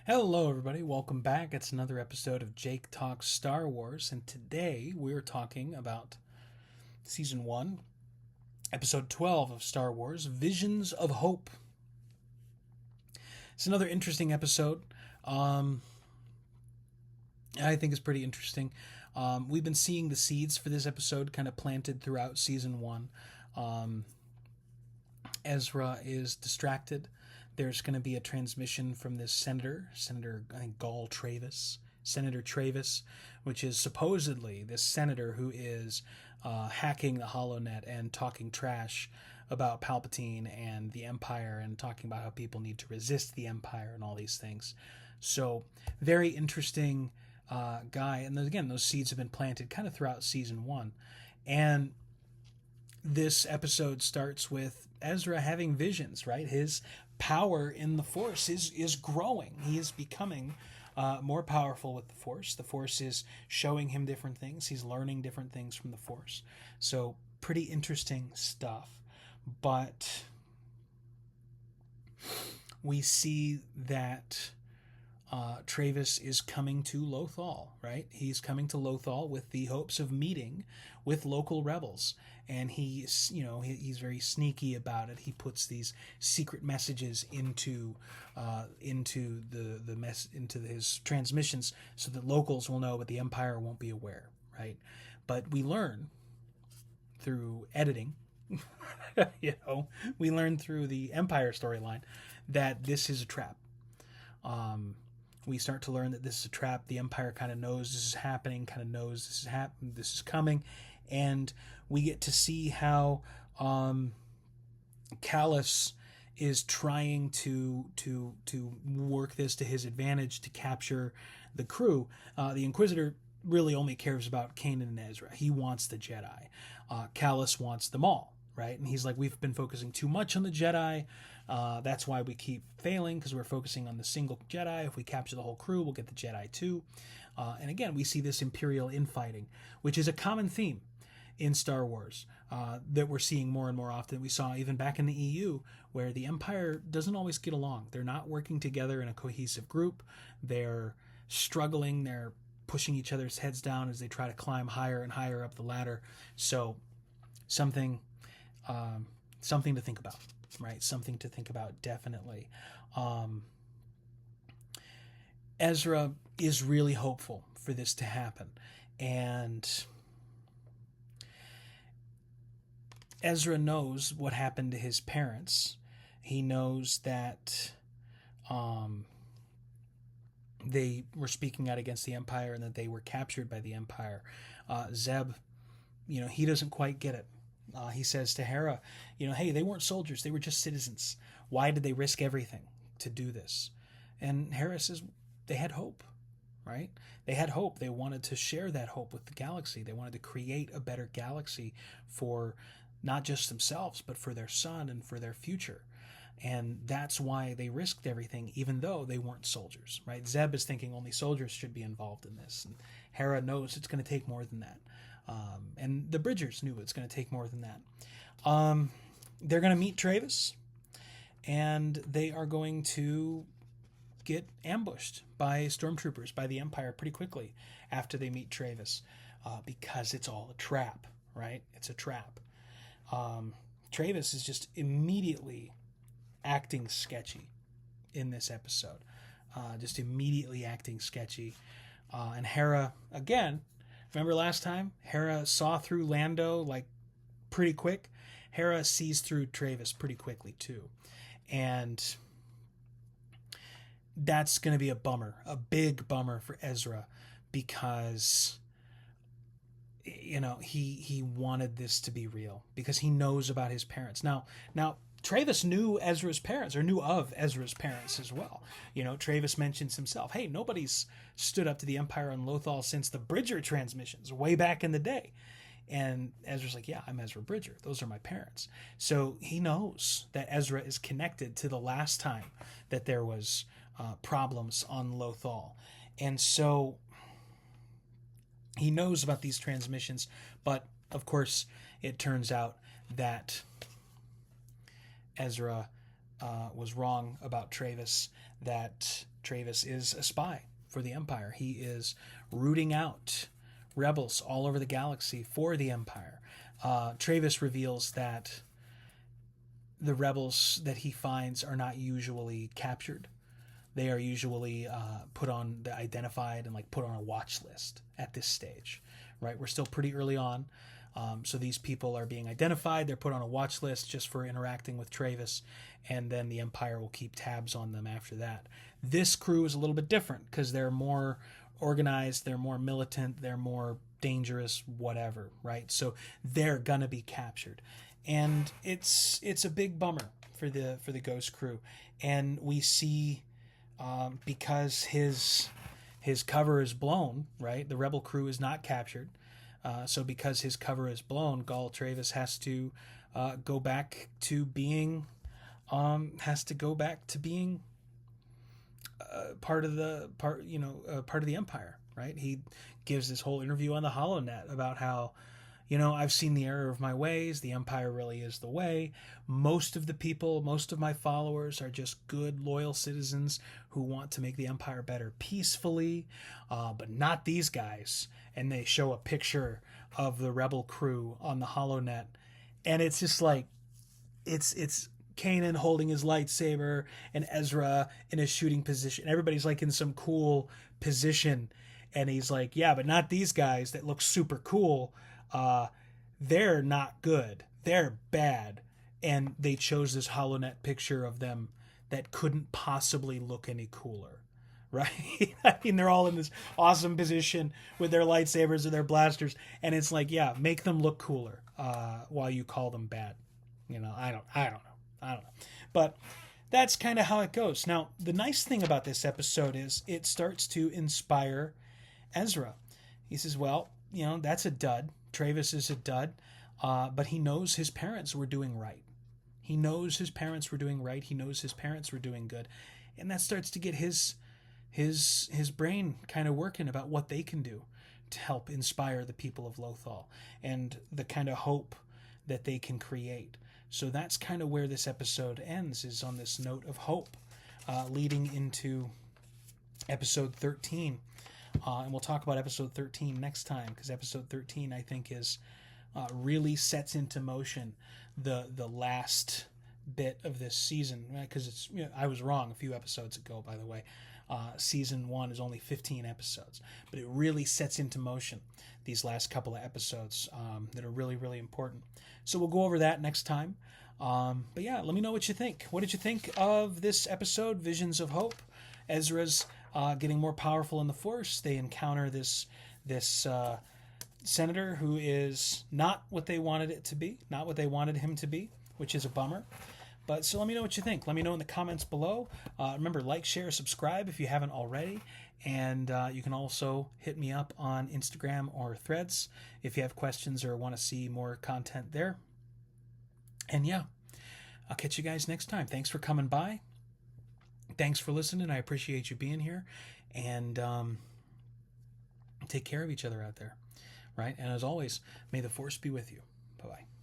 Hello, everybody. Welcome back. It's another episode of Jake Talks Star Wars, and today we're talking about Season 1, Episode 12 of Star Wars Visions of Hope. It's another interesting episode. I think it's pretty interesting. We've been seeing the seeds for this episode kind of planted throughout Season 1. Ezra is distracted. There's going to be a transmission from this senator, I think Gall Travis, Senator Travis, which is supposedly this senator who is hacking the HoloNet and talking trash about Palpatine and the Empire and talking about how people need to resist the Empire and all these things. So, very interesting guy. And again, those seeds have been planted kind of throughout Season 1. And this episode starts with Ezra having visions, right? His power in the Force is growing. He is becoming more powerful with the Force. The Force is showing him different things. He's learning different things from the Force. So pretty interesting stuff. But we see that Travis is coming to Lothal, right? He's coming to Lothal with the hopes of meeting with local rebels. And he's very sneaky about it. He puts these secret messages into his transmissions so that locals will know, but the Empire won't be aware, right? But we learn through editing, we learn through the Empire storyline that this is a trap. We start to learn that this is a trap. The Empire kind of knows this is happening, kind of knows this is coming, and we get to see how Kallus is trying to work this to his advantage to capture the crew. The Inquisitor really only cares about Kanan and Ezra. He wants the Jedi. Kallus wants them all, right? And he's like, we've been focusing too much on the Jedi. That's why we keep failing, because we're focusing on the single Jedi. If we capture the whole crew, we'll get the Jedi too. And again, we see this Imperial infighting, which is a common theme in Star Wars that we're seeing more and more often. We saw even back in the EU, where the Empire doesn't always get along. They're not working together in a cohesive group. They're struggling. They're pushing each other's heads down as they try to climb higher and higher up the ladder. So something to think about, right? Something to think about, definitely. Ezra is really hopeful for this to happen. And Ezra knows what happened to his parents. He knows that they were speaking out against the Empire and that they were captured by the Empire. Zeb, he doesn't quite get it. He says to Hera, hey, they weren't soldiers. They were just citizens. Why did they risk everything to do this? And Hera says they had hope, right? They had hope. They wanted to share that hope with the galaxy. They wanted to create a better galaxy for not just themselves, but for their son and for their future. And that's why they risked everything, even though they weren't soldiers, right? Zeb is thinking only soldiers should be involved in this. And Hera knows it's going to take more than that. And the Bridgers knew it's going to take more than that. They're going to meet Travis, and they are going to get ambushed by stormtroopers, by the Empire, pretty quickly after they meet Travis, because it's all a trap, right? It's a trap. Travis is just immediately acting sketchy in this episode. Just immediately acting sketchy. And Hera, again, remember last time? Hera saw through Lando like pretty quick. Hera sees through Travis pretty quickly too. And that's going to be a bummer, a big bummer for Ezra, because he wanted this to be real, because he knows about his parents. Now Travis knew Ezra's parents, or knew of Ezra's parents as well. Travis mentions himself, hey, nobody's stood up to the Empire on Lothal since the Bridger transmissions way back in the day. And Ezra's like, yeah, I'm Ezra Bridger. Those are my parents. So he knows that Ezra is connected to the last time that there was problems on Lothal. And so he knows about these transmissions, but of course it turns out that Ezra was wrong about Travis, that Travis is a spy for the Empire. He is rooting out rebels all over the galaxy for the Empire. Travis reveals that the rebels that he finds are not usually captured. They are usually identified and like put on a watch list at this stage, right? We're still pretty early on. So these people are being identified. They're put on a watch list just for interacting with Travis, and then the Empire will keep tabs on them after that. This crew is a little bit different because they're more organized, they're more militant, they're more dangerous, whatever, right? So they're gonna be captured, and it's a big bummer for the Ghost crew, and we see because his cover is blown, right? The Rebel crew is not captured. So because his cover is blown, Gul Travis has to go back to being part of the Empire, right? He gives this whole interview on the HoloNet about how, I've seen the error of my ways. The Empire really is the way. Most of the people, most of my followers are just good, loyal citizens who want to make the Empire better peacefully, but not these guys. And they show a picture of the Rebel crew on the HoloNet, and it's just like, it's Kanan holding his lightsaber and Ezra in a shooting position. Everybody's like in some cool position, and he's like, yeah, but not these guys that look super cool. They're not good. They're bad. And they chose this HoloNet picture of them that couldn't possibly look any cooler, right? I mean, they're all in this awesome position with their lightsabers or their blasters, and it's like, yeah, make them look cooler while you call them bad. I don't know. But that's kind of how it goes. Now, the nice thing about this episode is it starts to inspire Ezra. He says, well, that's a dud. Travis is a dud, but he knows his parents were doing right. He knows his parents were doing right. He knows his parents were doing good. And that starts to get his brain kind of working about what they can do to help inspire the people of Lothal and the kind of hope that they can create. So that's kind of where this episode ends, is on this note of hope, leading into episode 13. And we'll talk about episode 13 next time, because episode 13, I think, is really sets into motion the last bit of this season. Because it's, I was wrong a few episodes ago, by the way. Season 1 is only 15 episodes, but it really sets into motion these last couple of episodes that are really, really important. So we'll go over that next time. But yeah, let me know what you think. What did you think of this episode, Visions of Hope? Ezra's getting more powerful in the Force. They encounter this senator who is not what they wanted it to be, not what they wanted him to be, which is a bummer. But so let me know what you think. Let me know in the comments below. Remember, like, share, subscribe if you haven't already. And you can also hit me up on Instagram or Threads if you have questions or want to see more content there. And yeah, I'll catch you guys next time. Thanks for coming by. Thanks for listening. I appreciate you being here. And take care of each other out there. Right? And as always, may the Force be with you. Bye-bye.